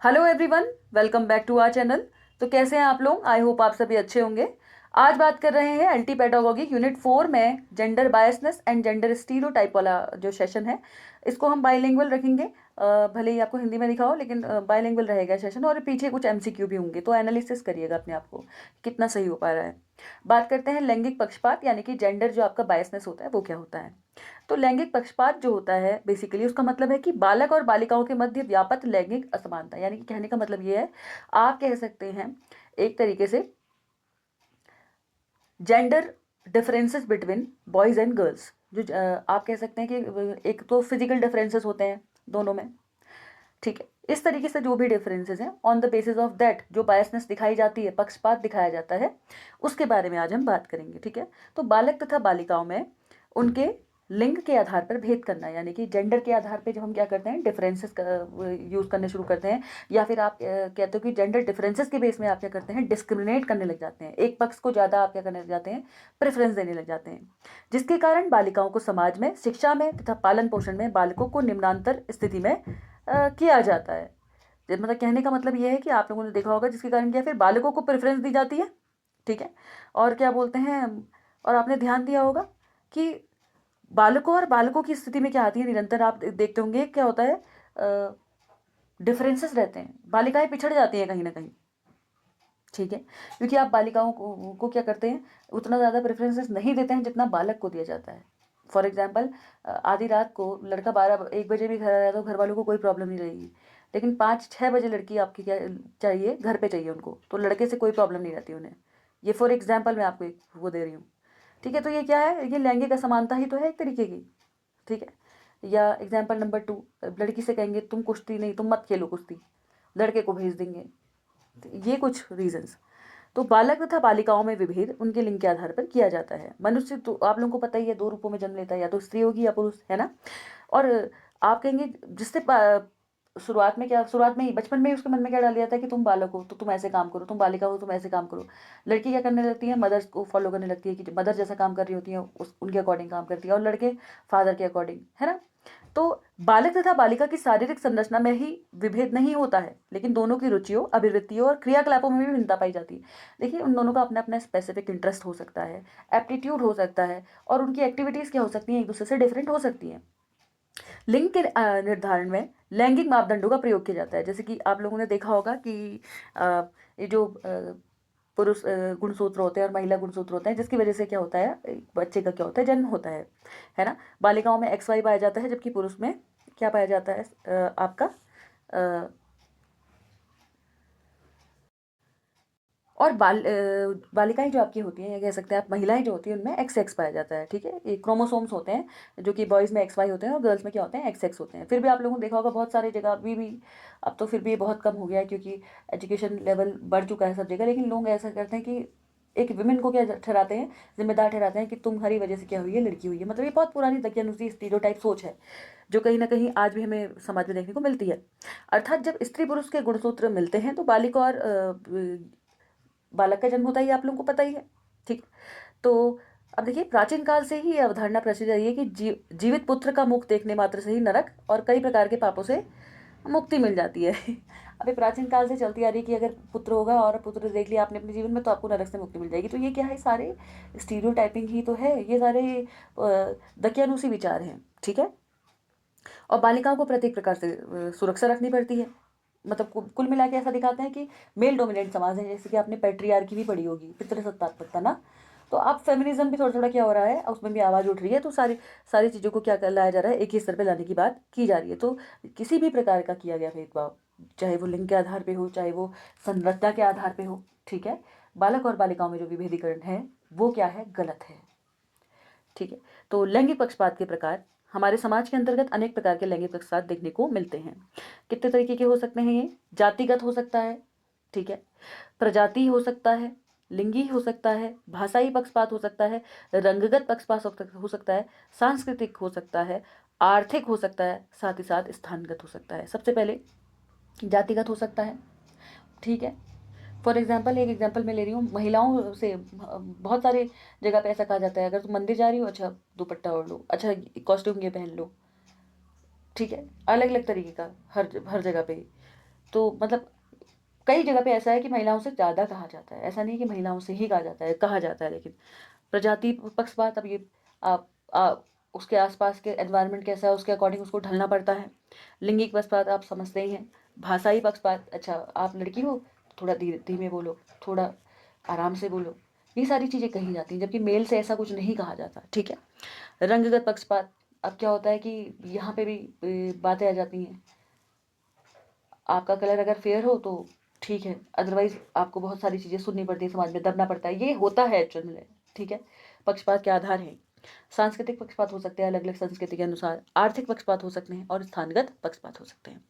Hello everyone, welcome back to our channel. तो कैसे हैं आप लोग? आई होप आप सभी अच्छे होंगे। आज बात कर रहे हैं एल्टी पेडागोगी यूनिट 4 में gender biasness and gender stereotype वाला जो सेशन है, इसको हम बाइलिंगुअल रखेंगे। भले ही आपको हिंदी में दिखा हो, लेकिन बाइलिंगुअल रहेगा सेशन, और पीछे कुछ एमसीक्यू भी होंगे, तो एनालिसिस करिएगा अपने आप को कितना सही हो पा रहा है। बात करते हैं लैंगिक पक्षपात, यानी कि जेंडर जो आपका बायसनेस होता है वो क्या होता है। तो लैंगिक पक्षपात जो होता है बेसिकली उसका मतलब है कि बालक और बालिकाओं के मध्य व्यापक लैंगिक असमानता, यानी कि कहने का मतलब ये है, आप कह सकते हैं एक तरीके से gender differences between boys and girls. जो आप कह सकते हैं कि एक तो फिजिकल डिफरेंसेस होते हैं दोनों में, ठीक है। इस तरीके से जो भी डिफरेंसेस हैं, on the basis of that जो बायसनेस दिखाई जाती है, पक्षपात दिखाया जाता है, उसके बारे में आज हम बात करेंगे, ठीक है। तो बालक तथा बालिकाओं में उनके लिंग के आधार पर भेद करना, यानी कि जेंडर के आधार पे जब हम क्या करते हैं, डिफरेंसेस यूज करने शुरू करते हैं, या फिर आप कहते हो कि जेंडर डिफरेंसेस के बेस में आप क्या करते हैं, डिस्क्रिमिनेट करने लग जाते हैं, एक पक्ष को ज़्यादा आप क्या करने लग जाते हैं, प्रेफरेंस देने लग जाते हैं, जिसके कारण बालिकाओं को समाज में, शिक्षा में तथा पालन पोषण में बालकों को निम्नांतर स्थिति में किया जाता है। मतलब कहने का मतलब ये है कि आप लोगों ने देखा होगा, जिसके कारण क्या, फिर बालकों को प्रेफरेंस दी जाती है, ठीक है। और क्या बोलते हैं, और आपने ध्यान दिया होगा कि बालकों और बालकों की स्थिति में क्या आती है, निरंतर आप देखते होंगे क्या होता है, डिफरेंसेस रहते हैं, बालिकाएं पिछड़ जाती हैं कहीं ना कहीं, ठीक है। क्योंकि आप बालिकाओं को क्या करते हैं, उतना ज़्यादा प्रेफरेंसेस नहीं देते हैं जितना बालक को दिया जाता है। फॉर एग्जाम्पल, आधी रात को लड़का 12-1 बजे भी घर आया तो घर वालों को कोई प्रॉब्लम नहीं रहेगी, लेकिन 5-6 बजे लड़की आपकी क्या चाहिए, घर पे चाहिए उनको, तो लड़के से कोई प्रॉब्लम नहीं रहती उन्हें। ये फॉर एग्जाम्पल मैं आपको एक वो दे रही हूँ, ठीक है। तो ये क्या है, ये लैंगिक असमानता ही तो है एक तरीके की, ठीक है। या एग्जाम्पल नंबर 2, लड़की से कहेंगे तुम कुश्ती नहीं, तुम मत खेलो कुश्ती, लड़के को भेज देंगे। तो ये कुछ रीजंस। तो बालक तथा बालिकाओं में विभेद उनके लिंग के आधार पर किया जाता है। मनुष्य तो आप लोगों को पता ही है, 2 रूपों में जन्म लेता है, या तो स्त्री होगी या पुरुष, है ना। और आप कहेंगे जिससे शुरुआत में क्या, शुरुआत में ही बचपन में ही उसके मन में क्या डाल दिया था कि तुम बालक हो तो तुम ऐसे काम करो, तुम बालिका हो तुम ऐसे काम करो। लड़की क्या करने लगती है, मदर्स को फॉलो करने लगती है, कि मदर जैसा काम कर रही होती है उस उनके अकॉर्डिंग काम करती है, और लड़के फादर के अकॉर्डिंग, है ना। तो बालक तथा बालिका की शारीरिक संरचना में ही विभेद नहीं होता है, लेकिन दोनों की रुचियों, अभिवृत्तियों और क्रियाकलापों में भी भिन्नता पाई जाती है। देखिए, उन दोनों का अपना अपना स्पेसिफिक इंटरेस्ट हो सकता है, एप्टीट्यूड हो सकता है, और उनकी एक्टिविटीज़ क्या हो सकती हैं, एक दूसरे से डिफरेंट हो सकती हैं। लिंग के निर्धारण में लैंगिक मापदंडों का प्रयोग किया जाता है। जैसे कि आप लोगों ने देखा होगा कि ये जो पुरुष गुणसूत्र होते हैं और महिला गुणसूत्र होते हैं, जिसकी वजह से क्या होता है, एक बच्चे का क्या होता है, जन्म होता है ना। बालिकाओं में XY पाया जाता है, जबकि पुरुष में क्या पाया जाता है, आपका और बालिकाएं जो आपकी होती हैं, या कह सकते हैं आप महिलाएं जो होती हैं, उनमें XX पाया जाता है, ठीक है। ये क्रोमोसोम्स होते हैं, जो कि बॉयज़ में XY होते हैं और गर्ल्स में क्या होते हैं, XX होते हैं। फिर भी आप लोगों ने देखा होगा बहुत सारी जगह अभी भी, अब तो फिर भी ये बहुत कम हो गया है, क्योंकि एजुकेशन लेवल बढ़ चुका है सब जगह, लेकिन लोग ऐसा करते हैं कि एक विमेन को क्या ठहराते हैं, जिम्मेदार ठहराते हैं कि तुम्हारी वजह से क्या हुई है, लड़की हुई है। मतलब ये बहुत पुरानी दकियानुसी स्टीरियोटाइप सोच है, जो कहीं ना कहीं आज भी हमें समाज में देखने को मिलती है। अर्थात जब स्त्री पुरुष के गुणसूत्र मिलते हैं तो बालिका और बालक का जन्म होता ही, आप लोगों को पता ही है, ठीक। तो अब देखिए, प्राचीन काल से ही ये अवधारणा प्रचलित रही है कि जीवित पुत्र का मुख देखने मात्र से ही नरक और कई प्रकार के पापों से मुक्ति मिल जाती है। अभी प्राचीन काल से चलती आ रही है कि अगर पुत्र होगा और पुत्र देख लिया आपने अपने जीवन में, तो आपको नरक से मुक्ति मिल जाएगी। तो ये क्या है, सारे स्टीरियोटाइपिंग ही तो है, ये सारे दकियानुसी विचार हैं, ठीक है। और बालिकाओं को प्रत्येक प्रकार से सुरक्षा रखनी पड़ती है। मतलब कुल मिला के ऐसा दिखाते हैं कि मेल डोमिनेंट समाज है, जैसे कि आपने पैट्रियार्की भी पढ़ी होगी, पितृसत्तात्मकता ना। तो अब फेमिनिज्म भी थोड़ा थोड़ा क्या हो रहा है, उसमें भी आवाज़ उठ रही है, तो सारी सारी चीज़ों को क्या कर लाया जा रहा है, एक ही स्तर पे लाने की बात की जा रही है। तो किसी भी प्रकार का किया गया भेदभाव, चाहे वो लिंग के आधार पे हो, चाहे वो संरचना के आधार पे हो, ठीक है, बालक और बालिकाओं में जो विभेदीकरण है वो क्या है, गलत है, ठीक है। तो लैंगिक पक्षपात के प्रकार, हमारे समाज के अंतर्गत अनेक प्रकार के लैंगिक पक्षपात देखने को मिलते हैं। कितने तरीके के हो सकते हैं ये, जातिगत हो सकता है, ठीक है, प्रजाति हो सकता है, लिंगी हो सकता है, भाषाई पक्षपात हो सकता है, रंगगत पक्षपात हो सकता है, सांस्कृतिक हो सकता है, आर्थिक हो सकता है, साथ ही साथ स्थानगत हो सकता है। सबसे पहले जातिगत हो सकता है, ठीक है। फॉर एग्जाम्पल, एक एग्जाम्पल मैं ले रही हूँ, महिलाओं से बहुत सारे जगह पे ऐसा कहा जाता है, अगर तुम मंदिर जा रही हो, अच्छा दुपट्टा ओढ़ लो, अच्छा कॉस्ट्यूम ये पहन लो, ठीक है, अलग अलग तरीके का हर हर जगह पे। तो मतलब कई जगह पे ऐसा है कि महिलाओं से ज़्यादा कहा जाता है, ऐसा नहीं कि महिलाओं से ही कहा जाता है, लेकिन प्रजाति पक्षपात, अब ये आप उसके आसपास के एनवायरनमेंट कैसा है उसके अकॉर्डिंग उसको ढलना पड़ता है। लिंगिक पक्षपात आप समझते ही हैं। भाषाई पक्षपात, अच्छा आप लड़की हो तो थोड़ा धीरे धीमे बोलो, थोड़ा आराम से बोलो, ये सारी चीज़ें कही जाती हैं, जबकि मेल से ऐसा कुछ नहीं कहा जाता, ठीक है। रंगगत पक्षपात, अब क्या होता है कि यहाँ पे भी बातें आ जाती हैं, आपका कलर अगर फेयर हो तो ठीक है, अदरवाइज आपको बहुत सारी चीज़ें सुननी पड़ती है, समाज में दबना पड़ता है, ये होता है एक्चुअल में, ठीक है। पक्षपात के आधार हैं। सांस्कृतिक पक्षपात हो सकते हैं अलग अलग संस्कृति के अनुसार, आर्थिक पक्षपात हो सकते हैं और स्थानगत पक्षपात हो सकते हैं।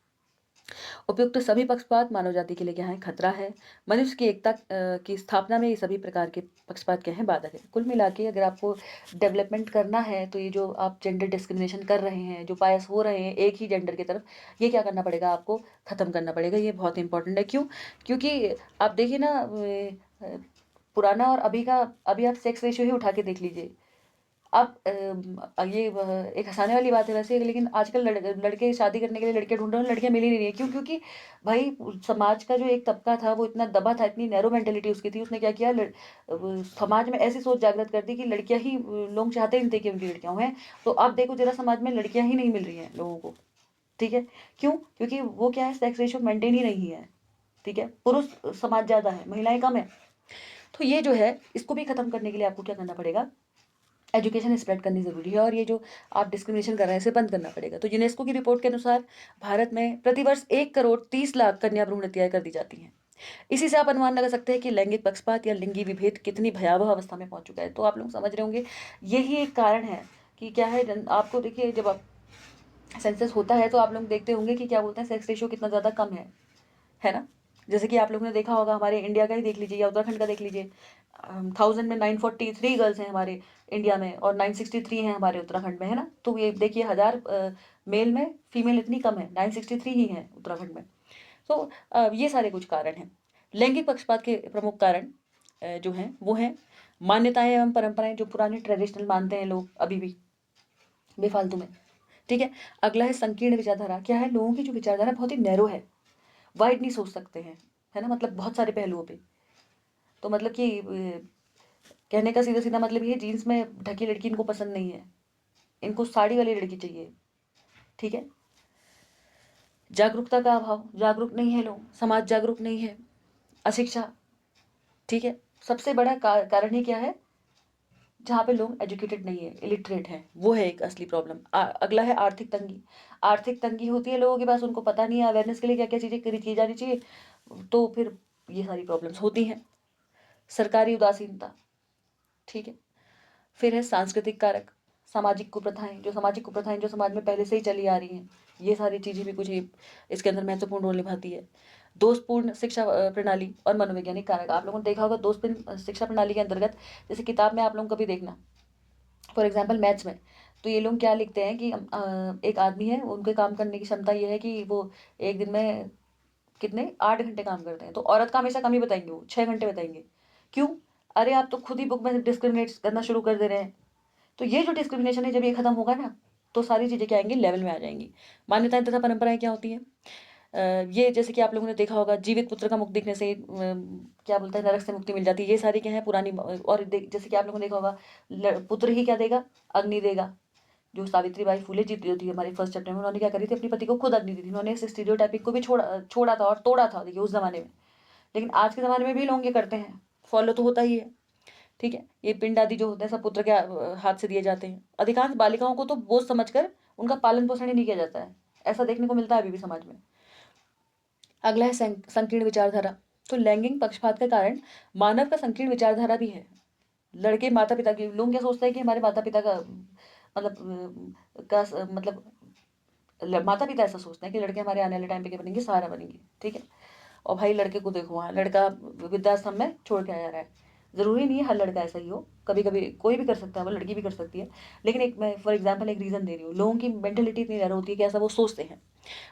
उपयुक्त सभी पक्षपात मानव जाति के लिए क्या है, खतरा है। मनुष्य की एकता की स्थापना में ये सभी प्रकार के पक्षपात क्या है, बाधक है। कुल मिला के अगर आपको डेवलपमेंट करना है तो ये जो आप जेंडर डिस्क्रिमिनेशन कर रहे हैं, जो बायस हो रहे हैं एक ही जेंडर की तरफ, ये क्या करना पड़ेगा, आपको ख़त्म करना पड़ेगा। ये बहुत इंपॉर्टेंट है। क्यों? क्योंकि आप देखिए ना, पुराना और अभी का, अभी आप सेक्स रेशियो ही उठा के देख लीजिए। अब ये एक हँसाने वाली बात है वैसे, लेकिन आजकल लड़के शादी करने के लिए लड़कियाँ ढूँढ रहे हैं, लड़कियाँ मिल ही नहीं रही हैं। क्यों? क्योंकि भाई समाज का जो एक तबका था वो इतना दबा था, इतनी नैरो मेंटालिटी उसकी थी। उसने क्या किया, समाज में ऐसी सोच जागृत कर दी कि लड़कियाँ ही, लोग चाहते ही नहीं थे कि उनकी लड़कियाँ हैं। तो अब देखो जरा, समाज में लड़कियाँ ही नहीं मिल रही हैं लोगों को, ठीक है। क्यों? क्योंकि वो क्या है, सेक्स रेशियो मेंटेन ही नहीं है, ठीक है। पुरुष समाज ज़्यादा है, महिलाएं कम है। तो ये जो है, इसको भी खत्म करने के लिए आपको क्या करना पड़ेगा, एजुकेशन स्प्रेड करनी ज़रूरी है, और ये जो आप डिस्क्रिमिनेशन कर रहे हैं इसे बंद करना पड़ेगा। तो यूनेस्को की रिपोर्ट के अनुसार भारत में प्रतिवर्ष 1 करोड़ 30 लाख कन्या भ्रूण हत्याएं कर दी जाती हैं। इसी से आप अनुमान लगा सकते हैं कि लैंगिक पक्षपात या लिंगी विभेद कितनी भयावह अवस्था में पहुंच चुका है। तो आप लोग समझ रहे होंगे, यही एक कारण है कि क्या है, आपको देखिए जब आप सेंसस होता है तो आप लोग देखते होंगे कि क्या बोलते हैं, सेक्स रेशियो कितना ज़्यादा कम है ना। जैसे कि आप लोगों ने देखा होगा, हमारे इंडिया का ही देख लीजिए या उत्तराखंड का देख लीजिए। 1000 में 943 गर्ल्स हैं हमारे इंडिया में, और 963 हैं हमारे उत्तराखंड में, है ना। तो ये देखिए, 1000 मेल में फीमेल इतनी कम है, 963 ही हैं उत्तराखंड में। तो ये सारे कुछ कारण हैं। लैंगिक पक्षपात के प्रमुख कारण जो हैं वो हैं मान्यताएं एवं परंपराएं, जो पुराने ट्रेडिशनल मानते हैं लोग अभी भी बेफालतू में, ठीक है। अगला है संकीर्ण विचारधारा। क्या है, लोगों की जो विचारधारा बहुत ही नैरो है, वाइड नहीं सोच सकते हैं, है ना, मतलब बहुत सारे पहलुओं पे। तो मतलब कि कहने का सीधा सीधा मतलब ये, जीन्स में ढकी लड़की इनको पसंद नहीं है, इनको साड़ी वाली लड़की चाहिए, ठीक है। जागरूकता का अभाव, जागरूक नहीं है लोग, समाज जागरूक नहीं है, अशिक्षा, ठीक है। सबसे बड़ा कारण ही क्या है, जहाँ पे लोग एजुकेटेड नहीं है, इलिटरेट हैं, वो है एक असली प्रॉब्लम। अगला है आर्थिक तंगी। आर्थिक तंगी होती है लोगों के पास, उनको पता नहीं है अवेयरनेस के लिए क्या क्या चीज़ें की जानी चाहिए, तो फिर ये सारी प्रॉब्लम्स होती हैं। सरकारी उदासीनता, ठीक है। फिर है सांस्कृतिक कारक, सामाजिक कुप्रथाएं जो समाज में पहले से ही चली आ रही हैं, ये सारी चीज़ें भी कुछ इसके अंदर महत्वपूर्ण रोल निभाती है। दोषपूर्ण शिक्षा प्रणाली और मनोवैज्ञानिक कारक। आप लोगों ने देखा होगा, दोषपूर्ण शिक्षा प्रणाली के अंतर्गत, जैसे किताब में आप लोग कभी देखना, फॉर एग्जाम्पल मैथ्स में, तो ये लोग क्या लिखते हैं कि एक आदमी है, उनके काम करने की क्षमता ये है कि वो एक दिन में कितने 8 घंटे काम करते हैं, तो औरत का हमेशा कम ही बताएंगे, वो 6 घंटे बताएंगे। क्यों? अरे आप तो खुद ही बुक में डिस्क्रिमिनेट करना शुरू कर दे रहे हैं। तो ये जो डिस्क्रिमिनेशन है, जब ये खत्म होगा ना, तो सारी चीज़ें क्या आएंगी, लेवल में आ जाएंगी। मान्यताएं तथा परंपराएं क्या होती हैं, ये जैसे कि आप लोगों ने देखा होगा, जीवित पुत्र का मुख दिखने से क्या बोलते हैं, नरक से मुक्ति मिल जाती है। ये सारी क्या है, पुरानी। और जैसे कि आप लोगों ने देखा होगा, पुत्र ही क्या देगा, अग्नि देगा। जो सावित्रीबाई फुले जी जो थी हमारे फर्स्ट चैप्टर में, उन्होंने क्या करी थी, अपने पति को खुद अग्नि दी थी। उन्होंने इस स्टीरियोटाइपिक को भी छोड़ा था और तोड़ा था, देखिए उस जमाने में। लेकिन आज के ज़माने में भी लोग ये करते हैं, फॉलो तो होता ही है, ठीक है। ये पिंड आदि जो होते हैं सब पुत्र के हाथ से दिए जाते हैं। अधिकांश बालिकाओं को तो बोझ समझकर उनका पालन पोषण ही नहीं किया जाता है, ऐसा देखने को मिलता है अभी भी समाज में। अगला है संकीर्ण विचारधारा। तो लैंगिक पक्षपात का कारण मानव का संकीर्ण विचारधारा भी है। लड़के माता पिता की, लोग क्या सोचते हैं कि हमारे माता पिता का माता पिता ऐसा सोचते हैं कि लड़के हमारे आने वाले टाइम पे क्या बनेंगे, सहारा बनेंगे, ठीक है। और भाई लड़के को देखो, वहाँ लड़का वृद्धाश्रम में छोड़ के आया रहा है। ज़रूरी नहीं है हर लड़का ऐसा ही हो, कभी कभी कोई भी कर सकता है, वो लड़की भी कर सकती है। लेकिन एक, मैं फॉर एग्जाम्पल एक रीज़न दे रही हूँ, लोगों की मेंटेलिटी इतनी ज़्यादा होती है कि ऐसा वो सोचते हैं।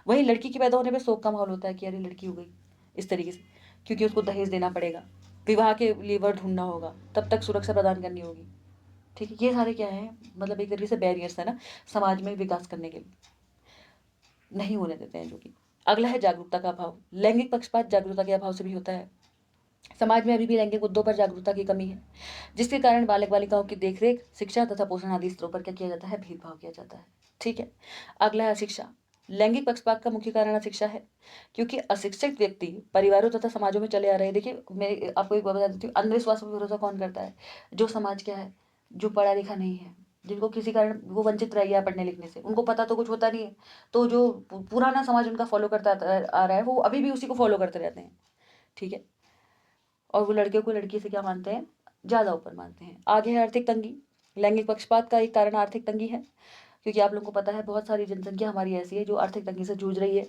वहीं लड़की की पैदा होने पर शोक का माहौल होता है कि अरे लड़की हो गई, इस तरीके से, क्योंकि उसको दहेज देना पड़ेगा, विवाह के लिए वर ढूंढना होगा, तब तक सुरक्षा प्रदान करनी होगी, ठीक है। ये सारे क्या है, मतलब एक तरीके से बैरियर्स है ना, समाज में विकास करने के लिए नहीं होने देते हैं, जो कि अगला है जागरूकता का अभाव। लैंगिक पक्षपात जागरूकता के अभाव से भी होता है। समाज में अभी भी लैंगिक मुद्दों पर जागरूकता की कमी है, जिसके कारण बालक बालिकाओं की देखरेख, शिक्षा तथा पोषण आदि स्तरों पर क्या किया जाता है, भेदभाव किया जाता है। ठीक है। अगला है अशिक्षा। लैंगिक पक्षपात का मुख्य कारण अशिक्षा है, क्योंकि अशिक्षित व्यक्ति परिवारों तथा समाजों में चले आ रहे हैं। देखिए, मैं आपको एक बात बता देती हूँ, अंधविश्वास पर भरोसा कौन करता है? जो समाज क्या है, जो पढ़ा लिखा नहीं है, जिनको किसी कारण वो वंचित रह गया पढ़ने लिखने से, उनको पता तो कुछ होता नहीं है, तो जो पुराना समाज उनका फॉलो करता आ रहा है, वो अभी भी उसी को फॉलो करते रहते हैं। ठीक है। और वो लड़के को लड़की से क्या मानते हैं, ज़्यादा ऊपर मानते हैं। आगे है आर्थिक तंगी। लैंगिक पक्षपात का एक कारण आर्थिक तंगी है, क्योंकि आप लोगों को पता है बहुत सारी जनसंख्या हमारी ऐसी है जो आर्थिक तंगी से जूझ रही है,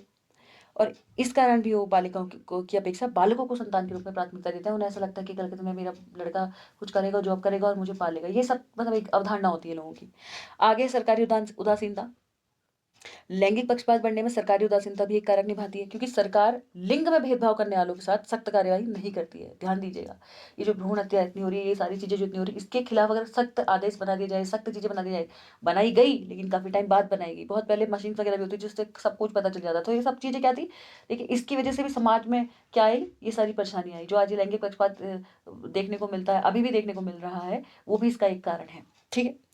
और इस कारण भी वो बालिकाओं की अपेक्षा बालकों को संतान के रूप में प्राथमिकता देते हैं। उन्हें ऐसा लगता है कि कल के दिन में मेरा लड़का कुछ करेगा, जॉब करेगा और मुझे पालेगा। ये सब मतलब एक अवधारणा होती है लोगों की। आगे सरकारी उदासीनता। लैंगिक पक्षपात बढ़ने में सरकारी उदासीनता भी एक कारक निभाती है, क्योंकि सरकार लिंग में भेदभाव करने वालों के साथ सख्त कार्यवाही नहीं करती है। ध्यान दीजिएगा, ये जो भ्रूण हत्या इतनी हो रही है, ये सारी चीजें जो इतनी हो रही है, इसके खिलाफ अगर सख्त आदेश बना दिया जाए, सख्त चीजें बना दी जाए, बनाई गई लेकिन काफी टाइम बाद बनाई गई, बहुत पहले मशीन वगैरह भी होती जिससे सब कुछ पता चल जाता, तो ये सब चीजें क्या थी, लेकिन इसकी वजह से भी समाज में क्या आई, ये सारी परेशानी आई जो आज लैंगिक पक्षपात देखने को मिलता है, अभी भी देखने को मिल रहा है, वो भी इसका एक कारण है। ठीक है।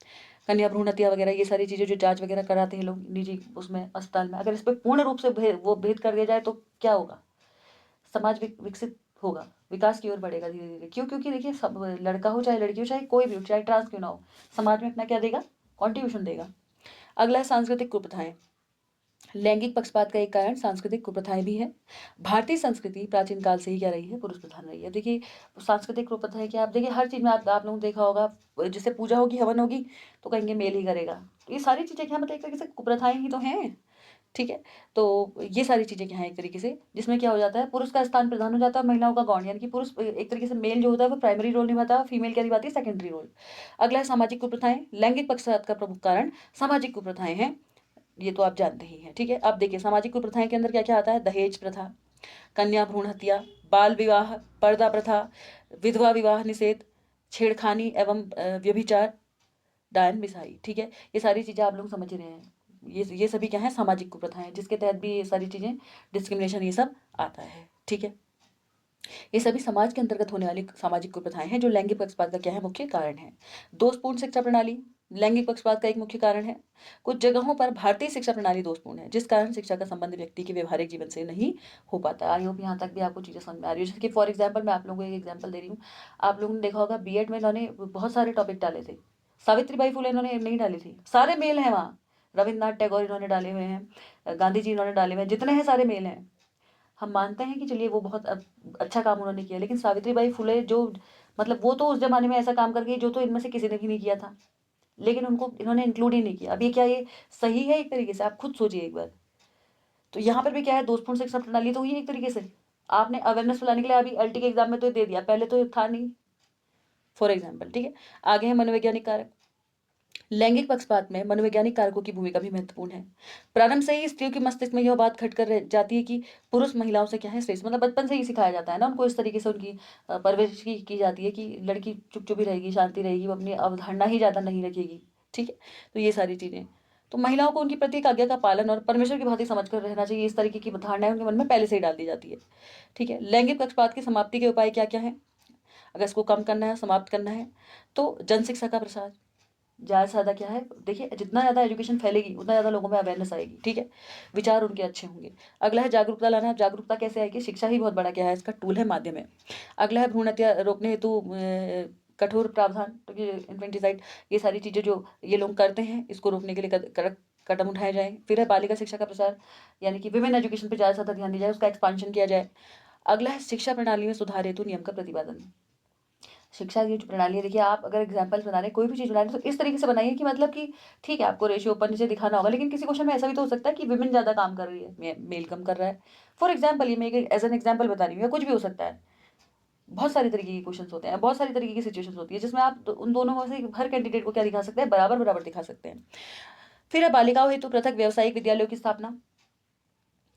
कन्या भ्रूण हत्या वगैरह, ये सारी चीज़ें जो जांच वगैरह कराते हैं लोग निजी उसमें अस्पताल में, अगर इस पर पूर्ण रूप से वो भेद कर दिया जाए तो क्या होगा, समाज विकसित होगा, विकास की ओर बढ़ेगा धीरे धीरे। क्यों? क्योंकि देखिए, सब लड़का हो चाहे लड़की हो, चाहे कोई भी हो, चाहे ट्रांस क्यों ना हो, समाज में अपना क्या देगा, कॉन्ट्रीब्यूशन देगा। अगला है सांस्कृतिक कुप्रथाएं। लैंगिक पक्षपात का एक कारण सांस्कृतिक कुप्रथाएं भी है। भारतीय संस्कृति प्राचीन काल से ही क्या रही है, पुरुष प्रधान रही है। देखिए, सांस्कृतिक कुप्रथाएं क्या, आप देखिए हर चीज में आप लोगों ने देखा होगा, जैसे पूजा होगी, हवन होगी, तो कहेंगे मेल ही करेगा। तो ये सारी चीजें क्या, मतलब एक तरीके से कुप्रथाएं ही तो हैं। ठीक है। तो ये सारी चीजें क्या है, एक तरीके से जिसमें क्या हो जाता है, पुरुष का स्थान प्रधान हो जाता है, महिलाओं का गौण, यानी कि पुरुष एक तरीके से मेल जो होता है वो प्राइमरी रोल निभाता है, फीमेल क्या निभाती है, सेकेंडरी रोल। अगला है सामाजिक कुप्रथाएं। लैंगिक पक्षपात का प्रमुख कारण सामाजिक कुप्रथाएं हैं, ये तो आप जानते ही हैं। ठीक है। अब देखिए, सामाजिक कुप्रथाएं के अंदर क्या क्या आता है, दहेज प्रथा, कन्या भ्रूण हत्या, बाल विवाह, पर्दा प्रथा, विधवा विवाह निषेध, छेड़खानी एवं व्यभिचार, डायन मिसाई। ठीक है। ये सारी चीज़ें आप लोग समझ रहे हैं, ये सभी क्या है, सामाजिक कुप्रथाएं, जिसके तहत भी ये सारी चीज़ें, डिस्क्रिमिनेशन, ये सब आता है। ठीक है। ये सभी समाज के अंतर्गत होने वाली सामाजिक कुप्रथाएं हैं जो लैंगिक पक्षपात का क्या है, मुख्य कारण है। दोषपूर्ण शिक्षा प्रणाली लैंगिक पक्षपात का एक मुख्य कारण है। कुछ जगहों पर भारतीय शिक्षा प्रणाली दोषपूर्ण है, जिस कारण शिक्षा का संबंध व्यक्ति के व्यवहारिक जीवन से नहीं हो पाता। आई होप यहाँ तक भी आपको चीज़ें समझ में आ रही है। जैसे कि फॉर एग्जाम्पल, मैं आप लोगों को एक एग्जाम्पल दे रही हूँ। आप लोगों ने देखा होगा बीएड में इन्होंने बहुत सारे टॉपिक डाले थे, सावित्रीबाई फुले इन्होंने नहीं डाली थी, सारे मेल हैं वहाँ। रविन्द्रनाथ टैगोर इन्होंने डाले हुए हैं, गांधी जी इन्होंने डाले हुए हैं, जितने हैं सारे मेल हैं। हम मानते हैं कि चलिए वो बहुत अच्छा काम उन्होंने किया, लेकिन सावित्रीबाई फुले जो, मतलब वो तो उस जमाने में ऐसा काम कर गई जो तो इनमें से किसी ने भी नहीं किया था, लेकिन उनको इन्होंने इंक्लूड ही नहीं किया। अब ये क्या, ये सही है? एक तरीके से आप खुद सोचिए एक बार। तो यहाँ पर भी क्या है, दोषपूर्ण शिक्षा प्रणाली तो हुई है एक तरीके से। आपने अवेयरनेस फैलाने के लिए अभी एलटी के एग्जाम में तो दे दिया, पहले तो था नहीं, फॉर एग्जाम्पल। ठीक है। आगे है मनोवैज्ञानिक कारक। लैंगिक पक्षपात में मनोवैज्ञानिक कारकों की भूमिका भी महत्वपूर्ण है। प्रारंभ से ही स्त्रियों के मस्तिष्क में यह बात खटकर रह जाती है कि पुरुष महिलाओं से क्या है, श्रेष्ठ, मतलब बचपन से ही सिखाया जाता है ना उनको, इस तरीके से उनकी परवरिश की जाती है कि लड़की चुप चुप ही रहेगी, शांति रहेगी, वो अपनी अवधारणा ही ज़्यादा नहीं रखेगी। ठीक है। तो ये सारी चीज़ें, तो महिलाओं को उनकी प्रत्येक आज्ञा का पालन और परमेश्वर की भांति समझ कर रहना चाहिए, इस तरीके की धारणाएं उनके मन में पहले से ही डाल दी जाती है। ठीक है। लैंगिक पक्षपात की समाप्ति के उपाय क्या क्या है, अगर इसको कम करना है, समाप्त करना है, तो जनशिक्षा का प्रसार। ज़्यादा से ज़्यादा क्या है, देखिए जितना ज़्यादा एजुकेशन फैलेगी उतना ज़्यादा लोगों में अवेयरनेस आएगी। ठीक है। विचार उनके अच्छे होंगे। अगला है जागरूकता लाना। जागरूकता कैसे आएगी, शिक्षा ही बहुत बड़ा क्या है, इसका टूल है, माध्यम है। अगला है भ्रूण हत्या रोकने हेतु कठोर प्रावधान, तो ये इन्फेंटिसाइड, ये सारी चीज़ें जो ये लोग करते हैं, इसको रोकने के लिए कदम उठाए जाए। फिर है बालिका शिक्षा का प्रसार, यानी कि विमेन एजुकेशन पर ज़्यादा से ज़्यादा ध्यान दिया जाए, उसका एक्सपांशन किया जाए। अगला है शिक्षा प्रणाली में सुधार हेतु नियम का प्रतिपादन। शिक्षा की जो प्रणाली है, देखिए आप अगर एग्जाम्पल्स बना रहे हैं, कोई भी चीज़ बना रहे हैं, तो इस तरीके से बनाइए कि मतलब कि ठीक है, आपको रेशियो ऊपर नीचे दिखाना होगा, लेकिन किसी क्वेश्चन में ऐसा भी तो हो सकता है कि विमेन ज़्यादा काम कर रही है, मेल कम कर रहा है। फॉर एग्जाम्पल, ये मैं एज एन एग्जाम्पल बता रही हूँ, या कुछ भी हो सकता है। बहुत सारी तरीके के क्वेश्चन होते हैं, बहुत सारी तरीके की सिचुएशन होती है, जिसमें आप उन दोनों में से हर कैंडिडेट को क्या दिखा सकते हैं, बराबर बराबर दिखा सकते हैं। फिर है बालिकाओं हेतु पृथक व्यावसायिक विद्यालयों की स्थापना,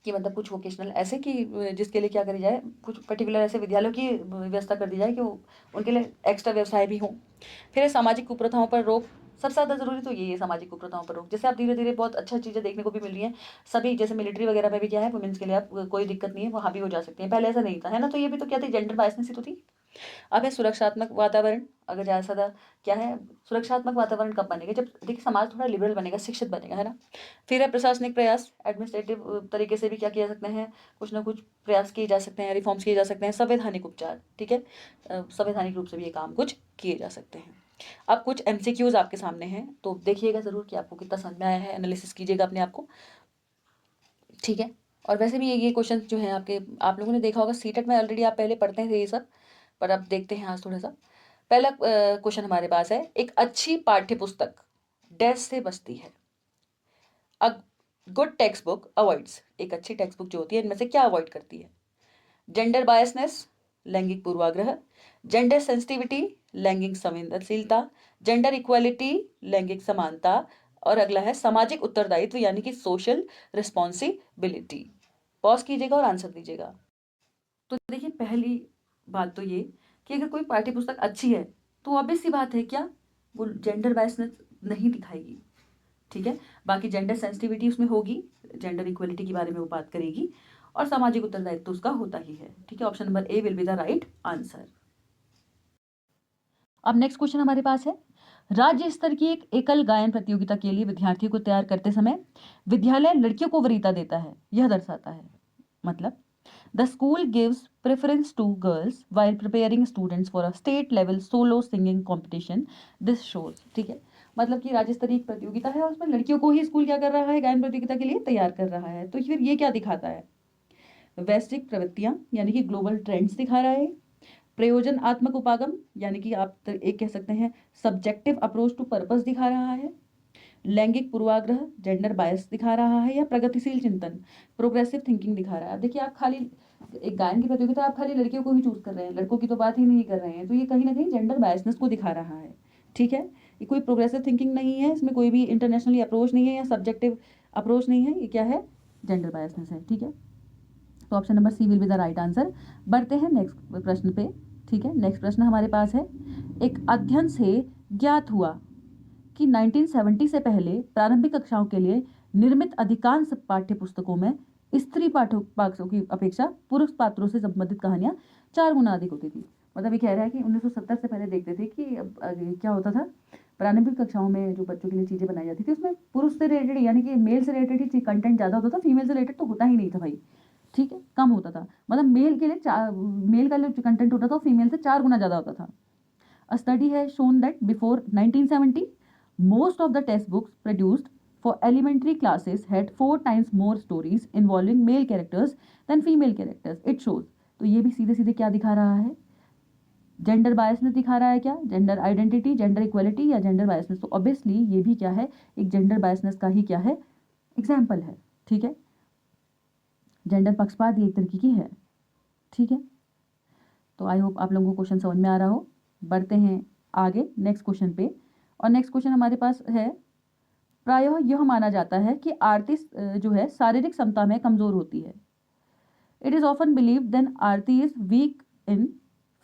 कि मतलब कुछ वोकेशनल ऐसे कि जिसके लिए क्या करी जाए, कुछ पर्टिकुलर ऐसे विद्यालयों की व्यवस्था कर दी जाए कि उनके लिए एक्स्ट्रा व्यवसाय भी हों। फिर है सामाजिक कुप्रथाओं पर रोक, सबसे ज़्यादा ज़रूरी तो यही है सामाजिक कुप्रथाओं पर रोक। जैसे आप धीरे धीरे बहुत अच्छा चीज़ें देखने को भी मिल रही हैं, सभी जैसे मिलिट्री वगैरह में भी क्या है, वुमेन्स के लिए आप कोई दिक्कत नहीं है, वहाँ भी हो जा सकती है, पहले ऐसा नहीं था, है ना। तो ये भी तो क्या थी, जेंडर बायसनेस ही तो थी। अब है सुरक्षात्मक वातावरण। अगर ज़्यादा से ज़्यादा क्या है, सुरक्षात्मक वातावरण कब बनेगा, जब देखिए समाज थोड़ा लिबरल बनेगा, शिक्षित बनेगा, है ना। फिर है प्रशासनिक प्रयास, एडमिनिस्ट्रेटिव तरीके से भी क्या किया सकते हैं, कुछ ना कुछ प्रयास किए जा सकते हैं, रिफॉर्म्स किए जा सकते हैं। संवैधानिक उपचार, ठीक है, संवैधानिक रूप से भी ये काम कुछ किए जा सकते हैं। अब कुछ MCQs आपके सामने हैं, तो देखिएगा ज़रूर कि आपको कितना समझ में आया है, एनालिसिस कीजिएगा अपने आप को, ठीक है। और वैसे भी ये क्वेश्चन जो हैं आपके, आप लोगों ने देखा होगा सीटेट में, ऑलरेडी आप पहले पढ़ते थे ये सब, पर अब देखते हैं आज थोड़ा सा। पहला क्वेश्चन हमारे पास है, एक अच्छी पाठ्य पुस्तक डैश से बचती है। A good text book avoids, एक अच्छी टेक्स्ट बुक जो होती है इनमें से क्या अवॉइड करती है? जेंडर बायसनेस, लैंगिक पूर्वाग्रह, जेंडर सेंसिटिविटी, लैंगिक संवेदनशीलता, जेंडर इक्वालिटी, लैंगिक समानता, और अगला है सामाजिक उत्तरदायित्व यानी कि सोशल रिस्पॉन्सिबिलिटी। पॉज कीजिएगा और आंसर दीजिएगा। तो देखिए पहली बात तो ये कि अगर कोई पाठ्य पुस्तक अच्छी है तो ऑब्वियस सी बात है क्या, वो जेंडर बायसनेस नहीं दिखाएगी, ठीक है। बाकी जेंडर सेंसिटिविटी उसमें होगी, जेंडर इक्वलिटी के बारे में वो बात करेगी, और सामाजिक उत्तरदायित्व तो उसका होता ही है, ठीक है। Option number A will be the right answer. अब नेक्स्ट क्वेश्चन हमारे पास है, राज्य स्तर की एक एकल गायन प्रतियोगिता के लिए विद्यार्थियों को तैयार करते समय विद्यालय लड़कियों को वरीयता देता है, यह दर्शाता है। मतलब the school gives preference to girls while preparing students for a state level solo singing competition, this shows, ठीक है। मतलब कि राज्य स्तरीय एक प्रतियोगिता है और उसमें लड़कियों को ही स्कूल क्या कर रहा है, गायन प्रतियोगिता के लिए तैयार कर रहा है। तो फिर ये क्या दिखाता है, वैश्विक प्रवृत्तियां यानी कि ग्लोबल ट्रेंड्स दिखा रहा है, प्रयोजनात्मक उपागम यानी कि आप एक कह सकते हैं सब्जेक्टिव अप्रोच टू पर्पस दिखा रहा है, लैंगिक पूर्वाग्रह जेंडर बायस दिखा रहा है, या प्रगतिशील चिंतन प्रोग्रेसिव थिंकिंग दिखा रहा है। अब देखिए आप खाली एक गायन की प्रतियोगिता आप खाली लड़कियों को ही चूज कर रहे हैं, लड़कों की तो बात ही नहीं कर रहे हैं, तो ये कहीं ना कहीं जेंडर बायसनेस को दिखा रहा है, ठीक है। ये कोई प्रोग्रेसिव थिंकिंग नहीं है, इसमें कोई भी इंटरनेशनली अप्रोच नहीं है या सब्जेक्टिव अप्रोच नहीं है, ये क्या है, जेंडर बायसनेस है, ठीक है। तो option number C will be the right answer. बढ़ते हैं नेक्स्ट प्रश्न पे, ठीक है। नेक्स्ट प्रश्न हमारे पास है, एक अध्ययन से ज्ञात हुआ कि 1970 से पहले प्रारंभिक कक्षाओं के लिए निर्मित अधिकांश पाठ्य पुस्तकों में स्त्री पाठों की अपेक्षा पुरुष पात्रों से संबंधित कहानियां 4 गुना अधिक होती थी। मतलब ये कह रहा है कि 1970 से पहले देखते थे कि क्या होता था, प्रारंभिक कक्षाओं में जो बच्चों के लिए चीज़ें बनाई जाती थी उसमें पुरुष से रिलेटेड यानी कि मेल से रिलेटेड ही कंटेंट ज़्यादा होता था, फीमेल से रिलेटेड तो होता ही नहीं था भाई, ठीक है, कम होता था। मतलब मेल के लिए मेल का जो कंटेंट होता था फीमेल से 4 गुना ज़्यादा होता था। A study has shown that before 1970, most of the textbooks produced for elementary classes had 4 times more stories involving male characters than female characters. It shows. तो ये भी सीधे सीधे क्या दिखा रहा है, जेंडर बायसनेस दिखा रहा है क्या, जेंडर आइडेंटिटी, जेंडर इक्वलिटी या जेंडर बायसनेस। तो ऑब्वियसली ये भी क्या है, एक जेंडर बायसनेस का ही क्या है, एग्जाम्पल है, ठीक है। जेंडर पक्षपात ये एक तरीके की है, ठीक है। तो आई होप आप लोगों को क्वेश्चन समझ में आ रहा हो। बढ़ते हैं आगे नेक्स्ट क्वेश्चन पे, और नेक्स्ट क्वेश्चन हमारे पास है, प्रायः यह माना जाता है कि आरती जो है शारीरिक क्षमता में कमजोर होती है। It is often believe then Aarti is weak in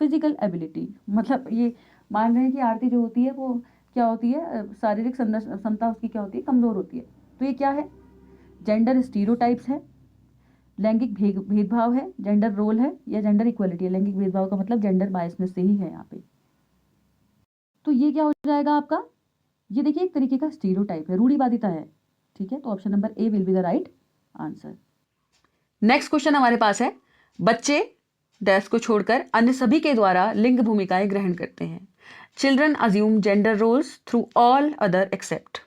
physical ability. मतलब ये मान रहे हैं कि आरती जो होती है वो क्या होती है, शारीरिक क्षमता उसकी क्या होती है, कमजोर होती है। तो ये क्या है, जेंडर स्टीरियोटाइप्स है, लैंगिक भेदभाव है, जेंडर रोल है, या जेंडर इक्वलिटी है। लैंगिक भेदभाव का मतलब जेंडर बायसनेस से ही है यहाँ पे। तो ये क्या हो जाएगा आपका, ये देखिए एक तरीके का स्टीरियोटाइप है, रूढ़िवादिता है, ठीक है। तो option number A will be the right answer. Next question हमारे पास है, बच्चे डैश को छोड़कर अन्य सभी के द्वारा लिंग भूमिकाएं ग्रहण करते हैं। Children assume gender roles through all other except.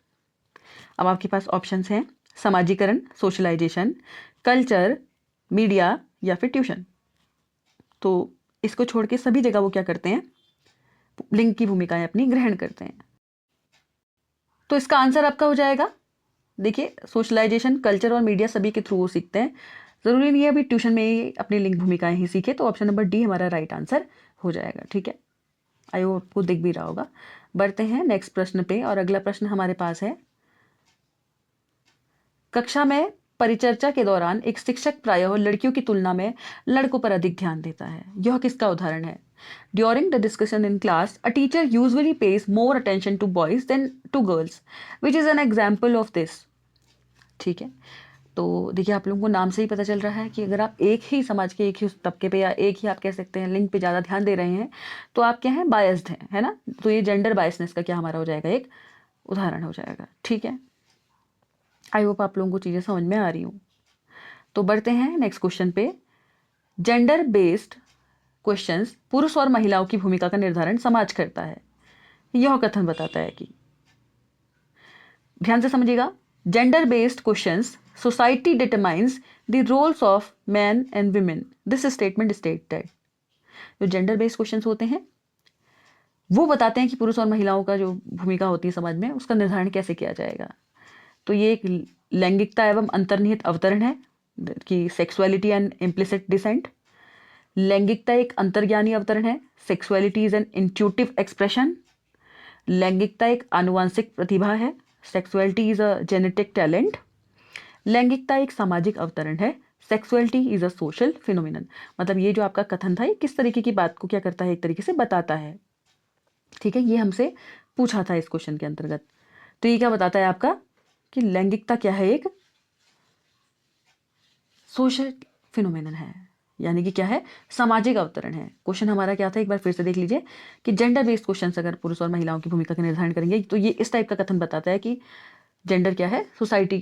अब आपके पास ऑप्शंस हैं, समाजीकरण सोशलाइजेशन, कल्चर, मीडिया, या फिर ट्यूशन। तो इसको छोड़ के सभी जगह वो क्या करते हैं, लिंग की भूमिकाएं अपनी ग्रहण करते हैं। तो इसका आंसर आपका हो जाएगा, देखिए सोशलाइजेशन, कल्चर और मीडिया सभी के थ्रू वो सीखते हैं, जरूरी नहीं है अभी ट्यूशन में ही अपनी लिंग भूमिकाएं ही सीखे। तो ऑप्शन नंबर डी हमारा राइट आंसर हो जाएगा, ठीक है। आई होप आपको दिख भी रहा होगा। बढ़ते हैं नेक्स्ट प्रश्न पे, और अगला प्रश्न हमारे पास है, कक्षा में परिचर्चा के दौरान एक शिक्षक प्रायः लड़कियों की तुलना में लड़कों पर अधिक ध्यान देता है। यह किसका उदाहरण है? During the discussion in class a teacher usually pays more attention to boys than to girls which is an example of this. ठीक है, तो देखिए आप लोगों को नाम से ही पता चल रहा है कि अगर आप एक ही समाज के एक ही तबके पे या एक ही आप कह सकते हैं लिंग पे ज़्यादा ध्यान दे रहे हैं तो आप क्या हैं, बायस्ड हैं, है ना। तो ये जेंडर बायसनेस का क्या हमारा हो जाएगा, एक उदाहरण हो जाएगा। ठीक है, आई होप आप लोगों को चीज़ें समझ में आ रही हूँ। तो बढ़ते हैं नेक्स्ट क्वेश्चन पे। जेंडर बेस्ड क्वेश्चंस पुरुष और महिलाओं की भूमिका का निर्धारण समाज करता है। यह कथन बताता है कि, ध्यान से समझिएगा, gender based questions society determines the roles of man and women. This statement state that जो जेंडर बेस्ड क्वेश्चंस होते हैं वो बताते हैं कि पुरुष और महिलाओं का जो भूमिका होती है समाज में उसका निर्धारण कैसे किया जाएगा। तो ये एक लैंगिकता एवं अंतर्निहित अवतरण है कि सेक्सुअलिटी एंड इम्प्लिसिट डिसेंट। लैंगिकता एक अंतर्ज्ञानी अवतरण है, sexuality is an intuitive expression. लैंगिकता एक आनुवांशिक प्रतिभा है, sexuality is a genetic talent. लैंगिकता एक सामाजिक अवतरण है, sexuality is a social phenomenon. मतलब ये जो आपका कथन था ये किस तरीके की बात को क्या करता है, एक तरीके से बताता है। ठीक है, ये हमसे पूछा था इस क्वेश्चन के अंतर्गत। तो ये क्या बताता है आपका कि लैंगिकता क्या है, एक सोशल फिनोमेनन है, यानी कि क्या है, सामाजिक अवतरण है। क्वेश्चन हमारा क्या था, एक बार फिर से देख लीजिए कि जेंडर बेस्ड क्वेश्चन अगर पुरुष और महिलाओं की भूमिका का निर्धारण करेंगे तो ये इस टाइप का कथन बताता है कि जेंडर क्या है, सोसाइटी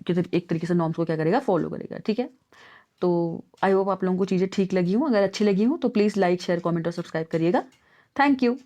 के एक तरीके से नॉर्म्स को क्या करेगा, फॉलो करेगा। ठीक है, तो आई होप आप लोगों को चीज़ें ठीक लगी हूँ। अगर अच्छी लगी हूँ तो प्लीज़ लाइक शेयर कमेंट और सब्सक्राइब करिएगा। Thank you.